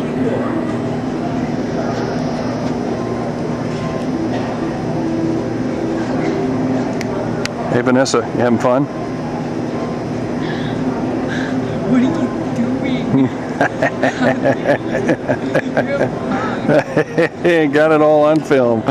few more. Hey Vanessa, you having fun? What are you doing? Got it all on film.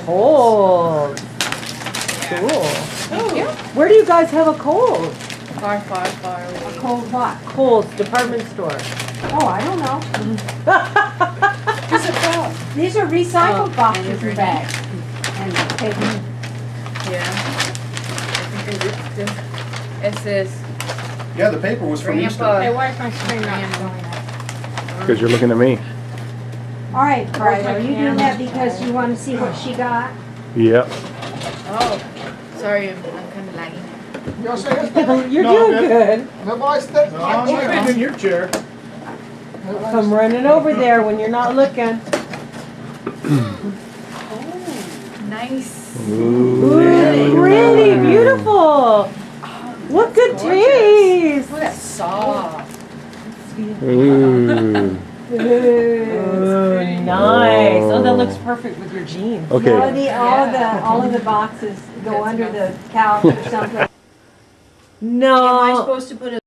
Cold. Cool. Thank you. Where do you guys have a cold? Far. A cold what? Cold department store. Oh, I don't know. Who's it from? These are recycled boxes and bags. And paper. Yeah. I think this. It says Yeah, the paper was from Easter. Grandpa. why is my screen not showing up? Because you're looking at me. All right, are you doing that because you want to see what she got? Yep. Oh, sorry, I'm kind of lagging. Y'all say it's You're No, doing good. Nobody's sitting. No, I'm sitting in your chair. Come running over there when you're not looking. Nice. Ooh, pretty, beautiful. What good taste. Look at that soft. Ooh. Ooh, nice. Oh, that looks perfect with your jeans. Okay. All of the boxes go under the couch or something. Am I No. supposed to put a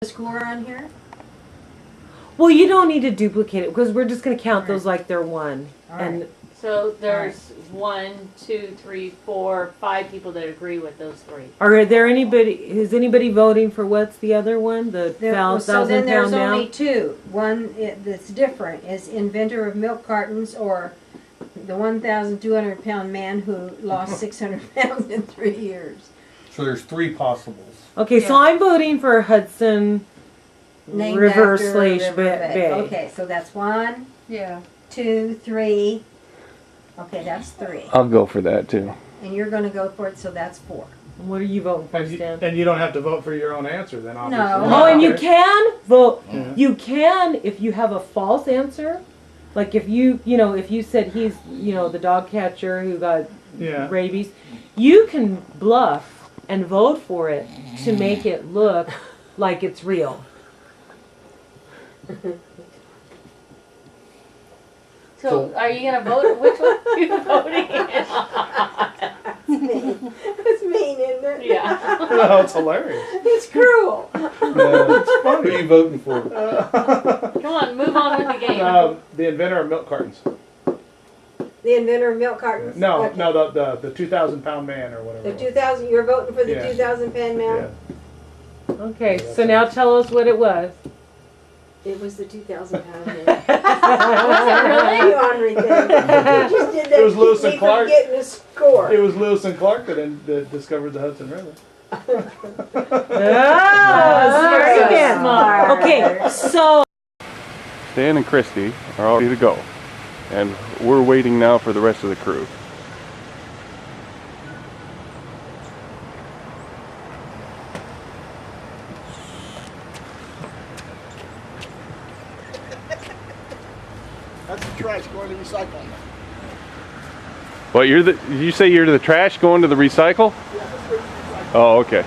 score on here? Well, you don't need to duplicate it because we're just going to count those like they're one. And So there's 1, 2, 3, 4, 5 people that agree with those 3. are there anybody? Is anybody voting for what's the other one? The So then there's 1,000 pound only now. two. One that's different is inventor of milk cartons or the 1,200 pound man who lost 600 pounds in 3 years. So there's 3 possibles. Okay, so I'm voting for Hudson Named River after slash River Bay. Okay, so that's 1, Yeah. 2, 3. Okay, that's 3. I'll go for that too. And you're going to go for it, so that's 4. What are you voting for, Stan? And you don't have to vote for your own answer then, obviously. No. Oh, and you can vote. Yeah. You can if you have a false answer. Like if if you said he's, the dog catcher who got Yeah. rabies, you can bluff and vote for it to make it look like it's real. So are you gonna vote? Which one are you voting in? It's mean, isn't it? it. Yeah. No, it's hilarious. It's cruel. It's funny. Who are you voting for? Come on, move on with the game. The inventor of milk cartons. The inventor of milk cartons? No, Okay. no, the 2,000-pound man or whatever. The it was. 2000, you're voting for the Yeah. 2000-pound man? Yeah. Okay, so now tell us what it was. It was the 2,000-pound man. Really? Henri thing. You just did that It was to Lewis keep and me from Clark. getting a score. It was Lewis and Clark that discovered the Hudson River. Smart again. Smart. Okay, so Dan and Christy are all ready to go. And we're waiting now for the rest of the crew. That's the trash going to recycling. Well, did you say you're the trash going to the recycle? Oh, okay.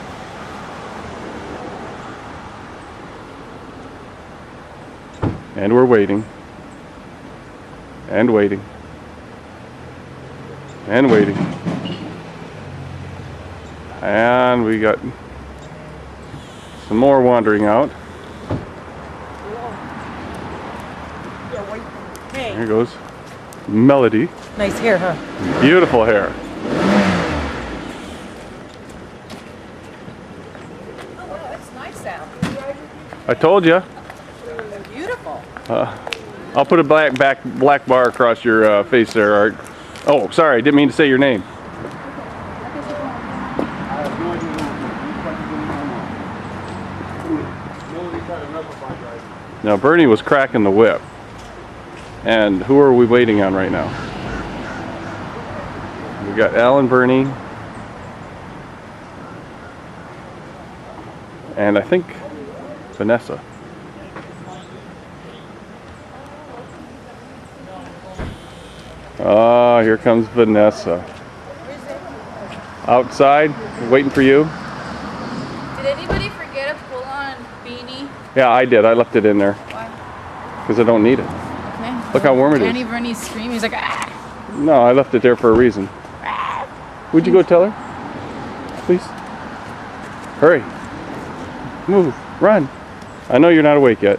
And we're waiting. And waiting. And waiting. And we got some more wandering out. hey, Here goes Melody. nice hair, huh? Beautiful hair. Oh, it's nice out. I told you. Beautiful. I'll put a black bar across your face there, Art. Oh, sorry, I didn't mean to say your name. Now Bernie was cracking the whip. And who are we waiting on right now? We got Al and Bernie. And I think Vanessa. Ah, here comes Vanessa. Outside, waiting for you. Did anybody forget a pull-on beanie? Yeah, I did. I left it in there Why? because I don't need it. Okay. Look how warm it is. Annie Bernie's screaming. He's like, ah. No, I left it there for a reason. Would you go tell her? Please. Hurry. Move. Run. I know you're not awake yet.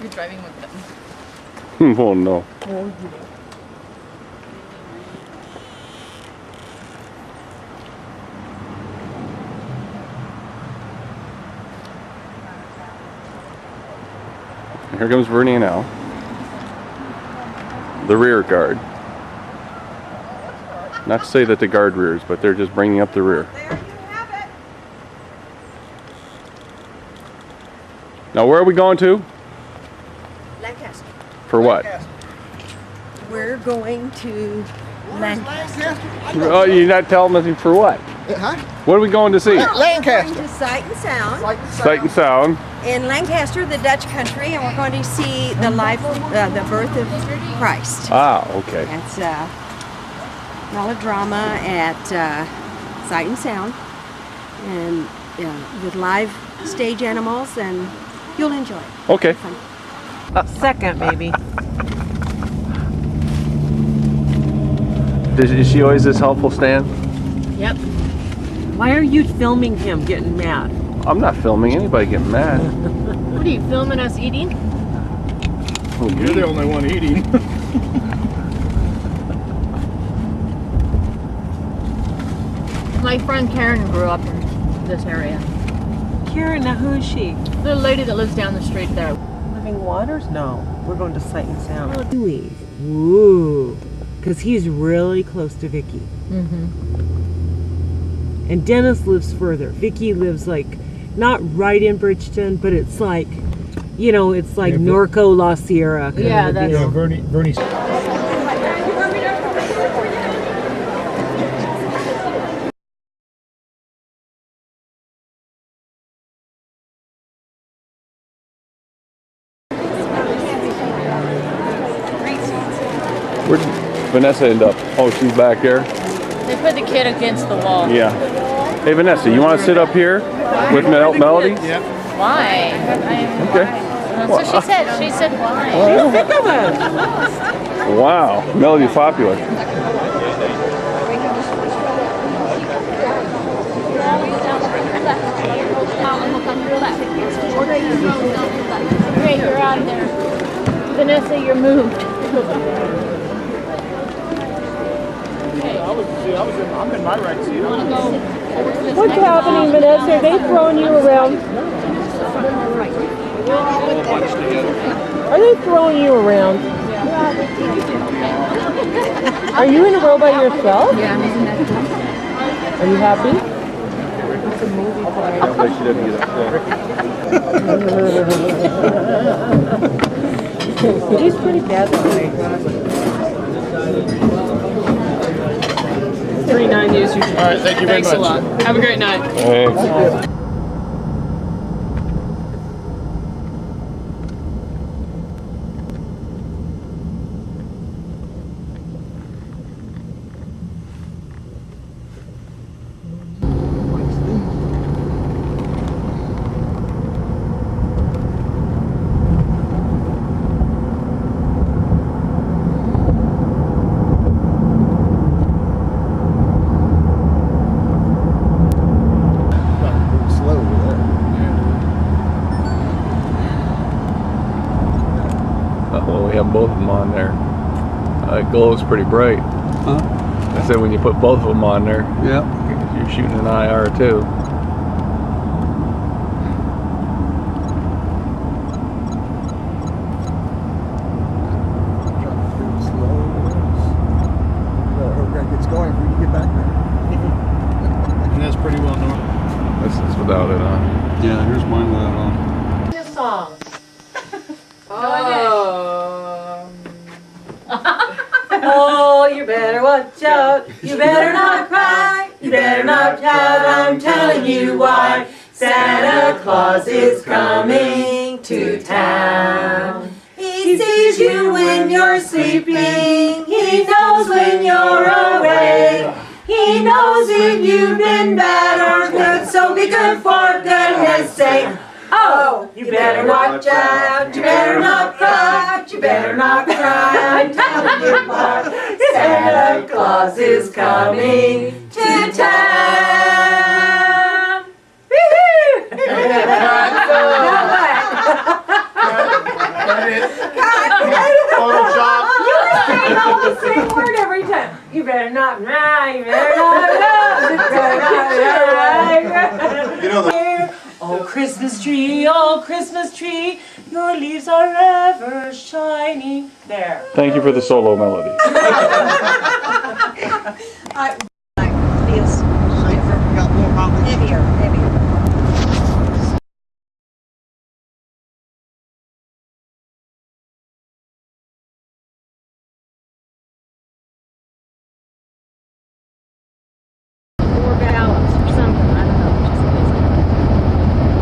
You're driving with them. Oh no. Here comes Bernie and Al. The rear guard. Not to say that the guard rears, but they're just bringing up the rear. There you have it. Now where are we going to? Lancaster. For what? We're going to Lancaster. Oh, you're not telling me for what? Huh? What are we going to see? Going Lancaster. to Sight and Sound Sight and Sound. in Lancaster, the Dutch country, and we're going to see the life, the birth of Christ. Ah, okay. It's melodrama at Sight and Sound, and with live stage animals, and you'll enjoy it. Okay. Second, maybe. Is she always this helpful, Stan? Yep. Why are you filming him getting mad? I'm not filming anybody getting mad. What are you filming us eating? Oh, You're the only one eating. My friend Karen grew up in this area. Karen, now who is she? The lady that lives down the street there. Living Waters? No. We're going to Sight and Sound. Ooh. Because he's really close to Vicky. Mm-hmm. And Dennis lives further. Vicky lives like, not right in Bridgeton, but it's like, you know, it's like Norco La Sierra. Kind Yeah, of a that's- deal. Bernie's. Where'd Vanessa end up? Oh, she's back there. They put the kid against the wall. Yeah. Hey, Vanessa, you want to sit up here with Melody? Yeah. Why? Okay. That's what she said. She said why? Wow, Melody's popular. Great, you're out of there. Vanessa, you're moved. I'm in my right seat. What's happening, Vanessa? Are they throwing you around? Are they throwing you around? Are you in a row by yourself? Yeah, Are you happy? He's pretty bad that way. 39 years. All right, thank you very much. Thanks a lot. Have a great night. Thanks. Slow over there. Well, we have both of them on there. It glows pretty bright. Huh? I said when you put both of them on there, Yeah. you're shooting an IR too. It's going for you to get back there. And that's pretty well normal. This is without it on. Yeah, here's mine without on. This song. Oh, you better watch out. You better not cry. You better not pout. I'm telling you why. Santa Claus is coming to town. He sees you when you're sleeping. He knows when you're awake. He knows if you've been bad or good. So be good for goodness sake. Oh, you better watch out. You better not pout. You better not cry. I'm telling you why. Santa Claus is coming to town. Woo-hoo! Photoshop. You say all the same word every time. You better not cry. You better not pout. You better not cry. You know the Oh, Christmas tree, your leaves are ever shining. There. Thank you for the solo melody. Feels got more problems. heavier. Or balance or something. I don't know. Just amazing.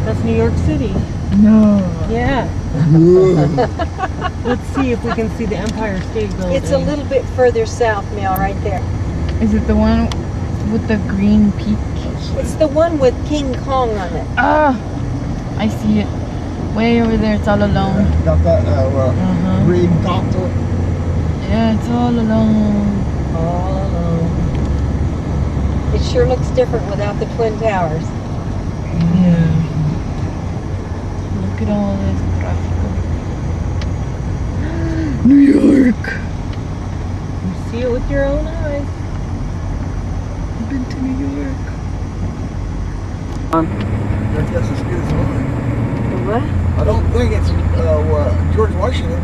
That's New York City. No. Yeah. Let's see if we can see the Empire State Building. It's a little bit further south, Mel, right there. Is it the one with the green peak? It's the one with King Kong on it. Ah, I see it. Way over there, it's all alone. Got that green top to it. Yeah, it's all alone. all alone. It sure looks different without the Twin Towers. Yeah. Look at all this traffic. New York. You see it with your own eyes. been to New York. I guess it's good as mine. What? I don't think it's George Washington.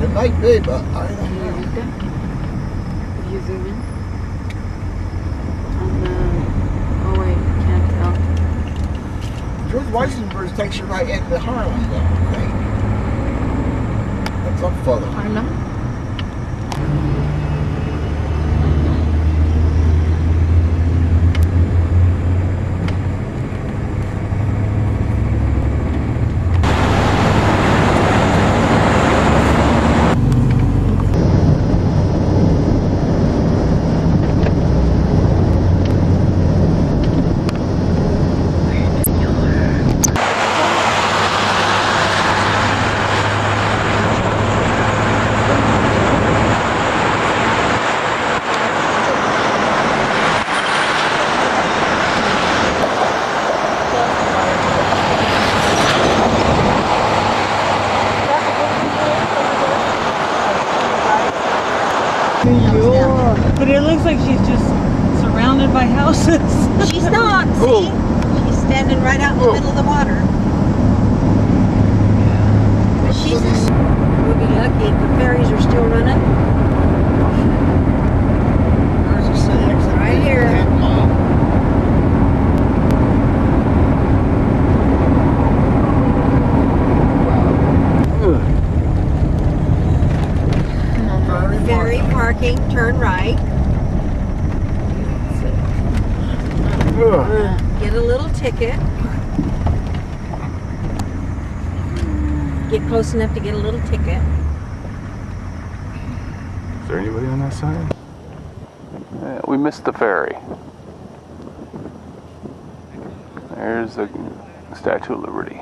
It might be, but I don't know. If you zoom in. On the... Oh wait, can't tell. George Washington Bridge takes you right into Harlem, though, I think. That's up further. Harlem? But it looks like she's just surrounded by houses. She's not, see? She's standing right out in the middle of the water. But she's, we'll be lucky if the ferries are still running. There's a exit. Right here. Half mile. Ferry parking, turn right. Get a little ticket. Get close enough to get a little ticket. Is there anybody on that side? Yeah, we missed the ferry. There's the Statue of Liberty.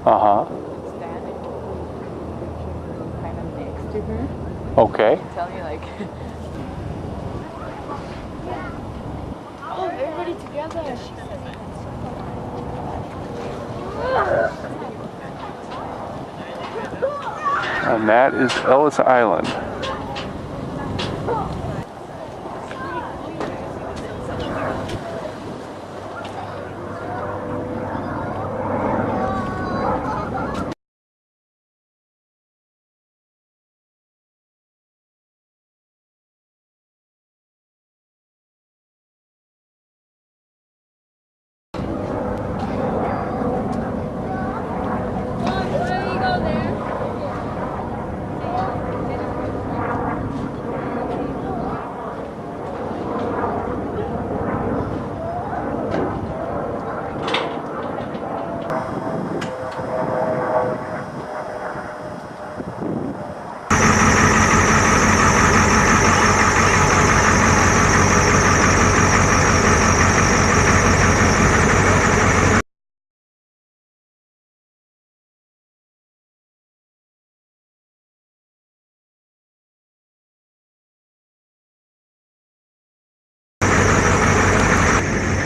Uh-huh. Kind of next to her. Okay. Tell me like... Oh, everybody together. And that is Ellis Island.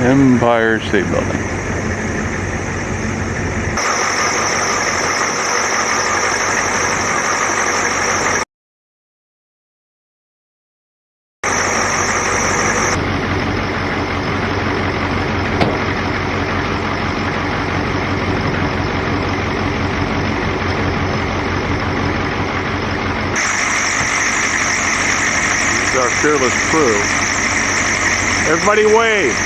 Empire State Building. This is our fearless crew. Everybody wave.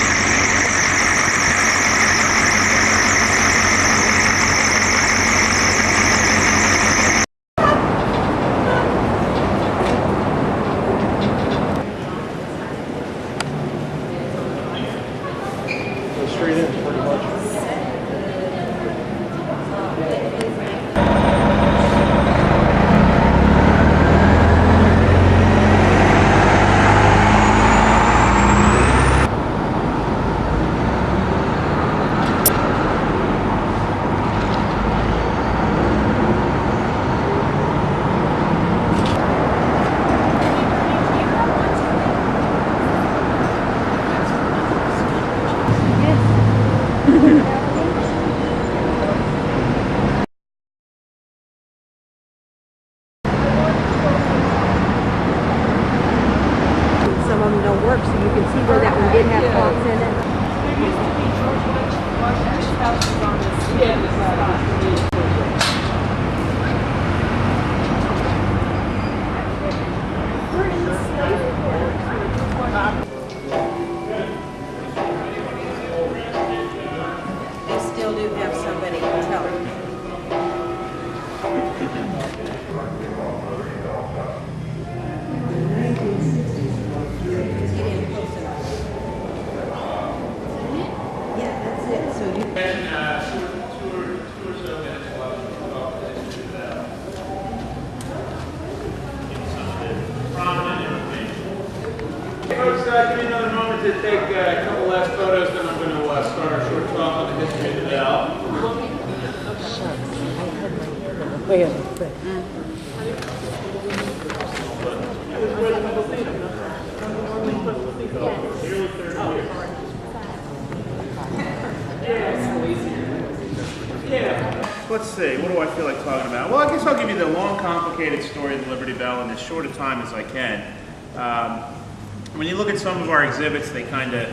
Straight in, pretty much. Some of them don't work, so you can see where that one did have clocks in it. They still do have somebody tell them. Yeah, that's it. So you. Folks, give me another moment to take a couple last photos, then I'm going to start our short talk on the history of the bell. Let's see, what do I feel like talking about? Well, I guess I'll give you the long, complicated story of the Liberty Bell in as short a time as I can. When you look at some of our exhibits, they kind of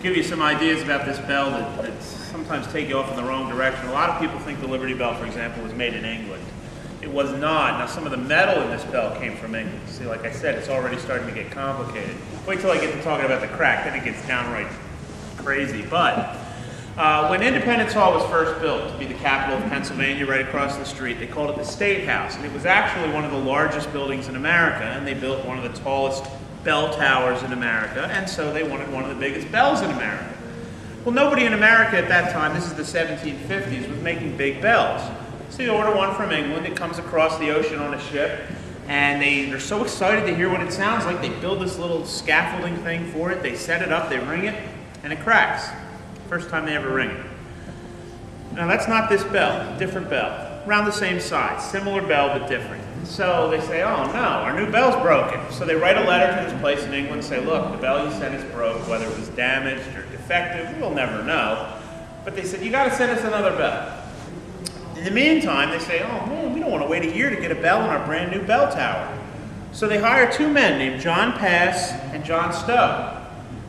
give you some ideas about this bell that sometimes take you off in the wrong direction. A lot of people think the Liberty Bell, for example, was made in England. It was not. Now, some of the metal in this bell came from England. See, like I said, it's already starting to get complicated. Wait till I get to talking about the crack, then it gets downright crazy. But when Independence Hall was first built to be the capital of Pennsylvania, right across the street, they called it the State House. And it was actually one of the largest buildings in America, and they built one of the tallest bell towers in America, and so they wanted one of the biggest bells in America. Well, nobody in America at that time, this is the 1750s, was making big bells. So you order one from England, it comes across the ocean on a ship, and they're so excited to hear what it sounds like, they build this little scaffolding thing for it, they set it up, they ring it, and it cracks. First time they ever ring it. Now that's not this bell, different bell. Around the same size, similar bell but different. So they say, oh no, our new bell's broken. So they write a letter to this place in England and say, look, the bell you sent us broke, whether it was damaged or defective, we'll never know. But they said, you gotta send us another bell. In the meantime, they say, oh man, we don't want to wait a year to get a bell in our brand new bell tower. So they hire two men named John Pass and John Stowe.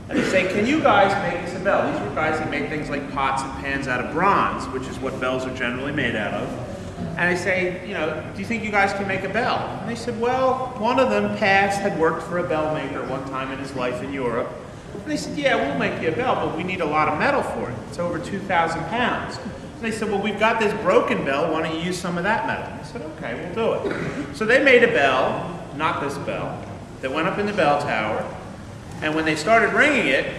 And they say, can you guys make us a bell? These were guys that made things like pots and pans out of bronze, which is what bells are generally made out of. And they say, you know, do you think you guys can make a bell? And they said, well, one of them, Pass, had worked for a bell maker one time in his life in Europe. And they said, yeah, we'll make you a bell, but we need a lot of metal for it. It's over 2,000 pounds. And they said, well, we've got this broken bell. Why don't you use some of that metal? And I said, okay, we'll do it. So they made a bell, not this bell, that went up in the bell tower. And when they started ringing it,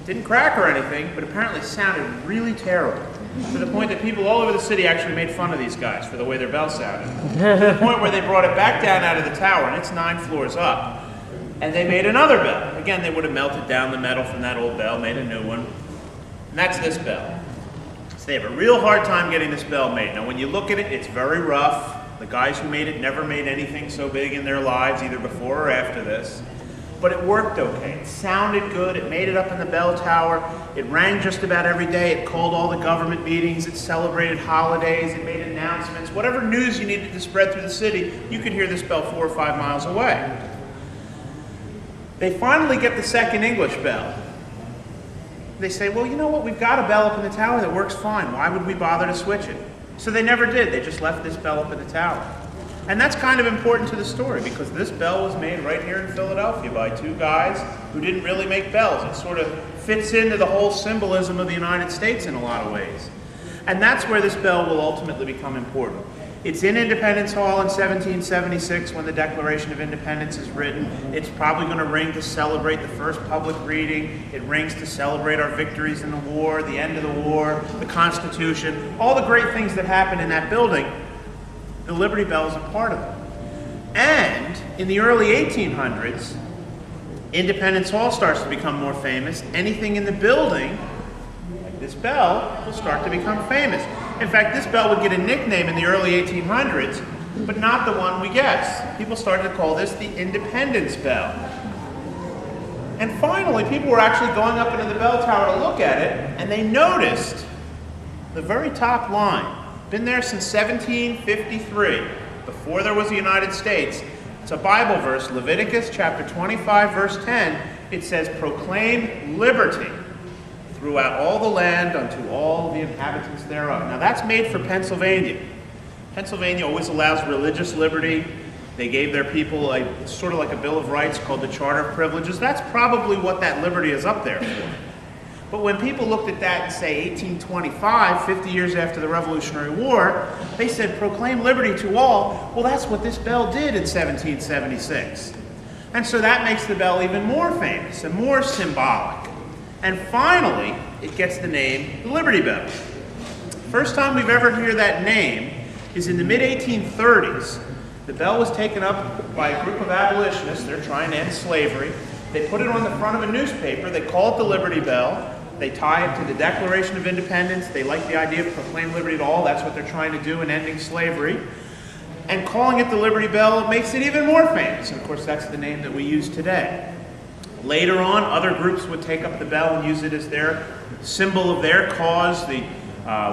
didn't crack or anything, but apparently sounded really terrible. To the point that people all over the city actually made fun of these guys for the way their bell sounded. To the point where they brought it back down out of the tower, and it's 9 floors up. And they made another bell. Again, they would have melted down the metal from that old bell, made a new one. And that's this bell. So they have a real hard time getting this bell made. Now when you look at it, it's very rough. The guys who made it never made anything so big in their lives, either before or after this. But it worked okay. It sounded good. It made it up in the bell tower. It rang just about every day. It called all the government meetings. It celebrated holidays. It made announcements. Whatever news you needed to spread through the city, you could hear this bell 4 or 5 miles away. They finally get the second English bell. They say, well, you know what? We've got a bell up in the tower that works fine. Why would we bother to switch it? So they never did. They just left this bell up in the tower. And that's kind of important to the story because this bell was made right here in Philadelphia by two guys who didn't really make bells. It sort of fits into the whole symbolism of the United States in a lot of ways. And that's where this bell will ultimately become important. It's in Independence Hall in 1776 when the Declaration of Independence is written. It's probably going to ring to celebrate the first public reading. It rings to celebrate our victories in the war, the end of the war, the Constitution, all the great things that happened in that building. The Liberty Bell is a part of it. And in the early 1800s, Independence Hall starts to become more famous. Anything in the building, like this bell, will start to become famous. In fact, this bell would get a nickname in the early 1800s, but not the one we guess. People started to call this the Independence Bell. And finally, people were actually going up into the bell tower to look at it, and they noticed the very top line. Been there since 1753, before there was the United States. It's a Bible verse, Leviticus chapter 25, verse 10. It says, "Proclaim liberty throughout all the land unto all the inhabitants thereof." Now that's made for Pennsylvania. Pennsylvania always allows religious liberty. They gave their people a sort of like a Bill of Rights called the Charter of Privileges. That's probably what that liberty is up there for. But when people looked at that in, say, 1825, 50 years after the Revolutionary War, they said, "Proclaim liberty to all." Well, that's what this bell did in 1776. And so that makes the bell even more famous and more symbolic. And finally, it gets the name the Liberty Bell. First time we've ever heard that name is in the mid-1830s. The bell was taken up by a group of abolitionists. They're trying to end slavery. They put it on the front of a newspaper. They call it the Liberty Bell. They tie it to the Declaration of Independence. They like the idea of proclaim liberty to all. That's what they're trying to do in ending slavery. And calling it the Liberty Bell makes it even more famous. And of course, that's the name that we use today. Later on, other groups would take up the bell and use it as their symbol of their cause. The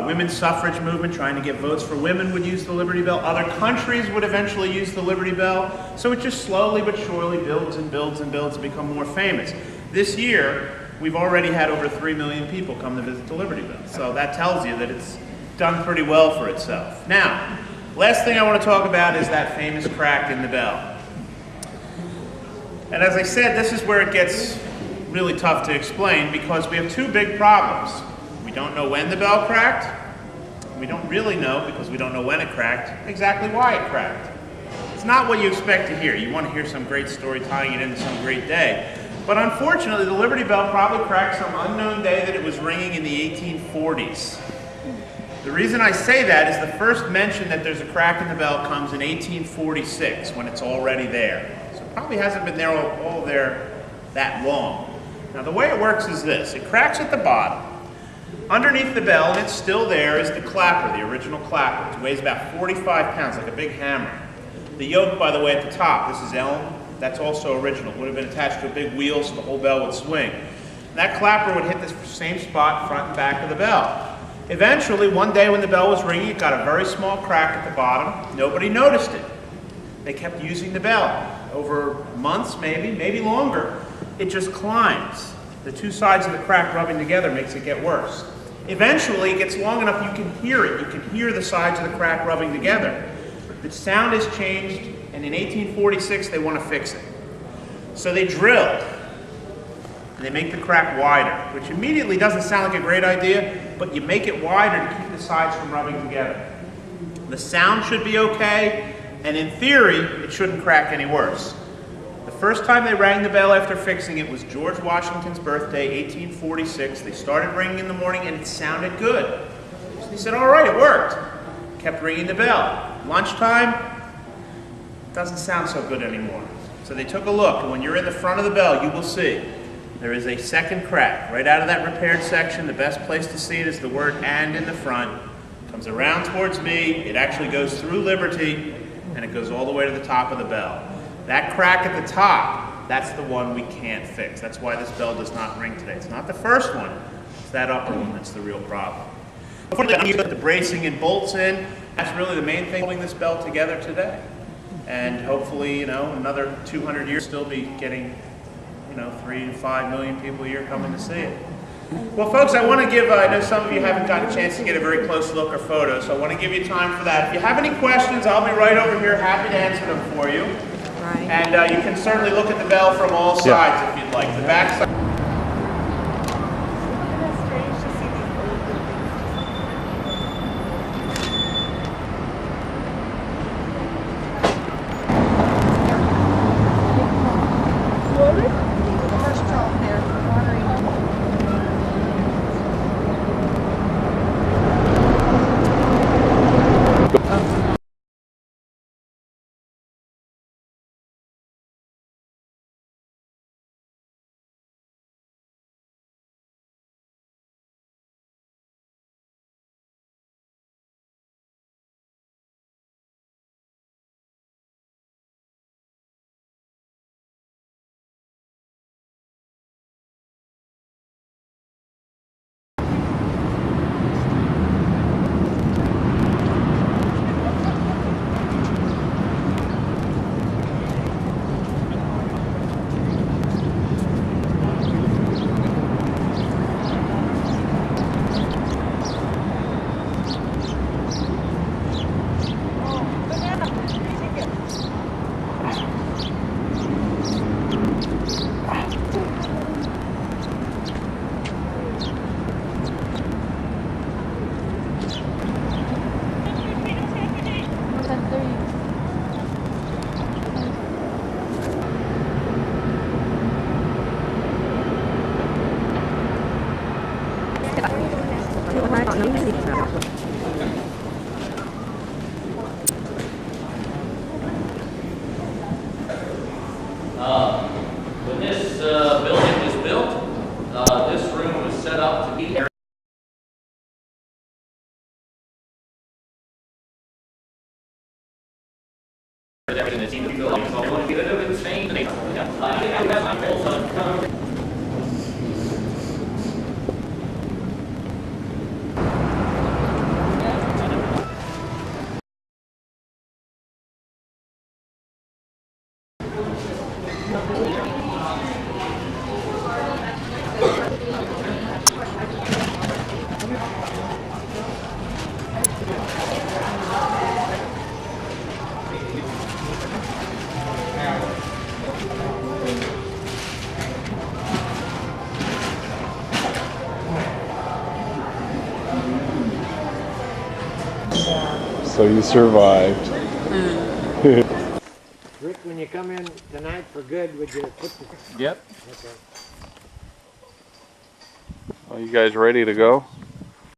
women's suffrage movement, trying to get votes for women, would use the Liberty Bell. Other countries would eventually use the Liberty Bell. So it just slowly but surely builds and builds and builds to become more famous. This year, we've already had over 3 million people come to visit the Liberty Bell. So that tells you that it's done pretty well for itself. Now, last thing I want to talk about is that famous crack in the bell. And as I said, this is where it gets really tough to explain because we have two big problems. We don't know when the bell cracked. We don't really know, because we don't know when it cracked, exactly why it cracked. It's not what you expect to hear. You want to hear some great story tying it into some great day. But unfortunately, the Liberty Bell probably cracked some unknown day that it was ringing in the 1840s. The reason I say that is the first mention that there's a crack in the bell comes in 1846, when it's already there. So it probably hasn't been there all there that long. Now the way it works is this. It cracks at the bottom. Underneath the bell, and it's still there, is the clapper, the original clapper. It weighs about 45 pounds, like a big hammer. The yoke, by the way, at the top, this is elm. That's also original. It would have been attached to a big wheel so the whole bell would swing. And that clapper would hit the same spot, front and back of the bell. Eventually, one day when the bell was ringing, it got a very small crack at the bottom. Nobody noticed it. They kept using the bell. Over months, maybe longer, it just climbs. The two sides of the crack rubbing together makes it get worse. Eventually, it gets long enough you can hear it. You can hear the sides of the crack rubbing together. The sound has changed, and in 1846, they want to fix it. So they drilled, and they make the crack wider, which immediately doesn't sound like a great idea, but you make it wider to keep the sides from rubbing together. The sound should be okay, and in theory, it shouldn't crack any worse. The first time they rang the bell after fixing it was George Washington's birthday, 1846. They started ringing in the morning, and it sounded good. So they said, all right, it worked. Kept ringing the bell. Lunchtime, doesn't sound so good anymore. So they took a look, and when you're in the front of the bell, you will see there is a second crack. Right out of that repaired section, the best place to see it is the word "and" in the front. Comes around towards me, it actually goes through Liberty, and it goes all the way to the top of the bell. That crack at the top, that's the one we can't fix. That's why this bell does not ring today. It's not the first one, it's that upper one that's the real problem. Before you put the bracing and bolts in, that's really the main thing holding this bell together today. And hopefully, another 200 years, still be getting, 3 to 5 million people a year coming to see it. Well, folks, I want to give, I know some of you haven't gotten a chance to get a very close look or photo, so I want to give you time for that. If you have any questions, I'll be right over here, happy to answer them for you. Right. And you can certainly look at the bell from all sides if you'd like. The back side. When this building was built, this room was set up to be everything that seemed to feel like it's going to be a little bit insane. So you survived. Rick, when you come in tonight for good, would you put the... Yep. Okay. Are you guys ready to go?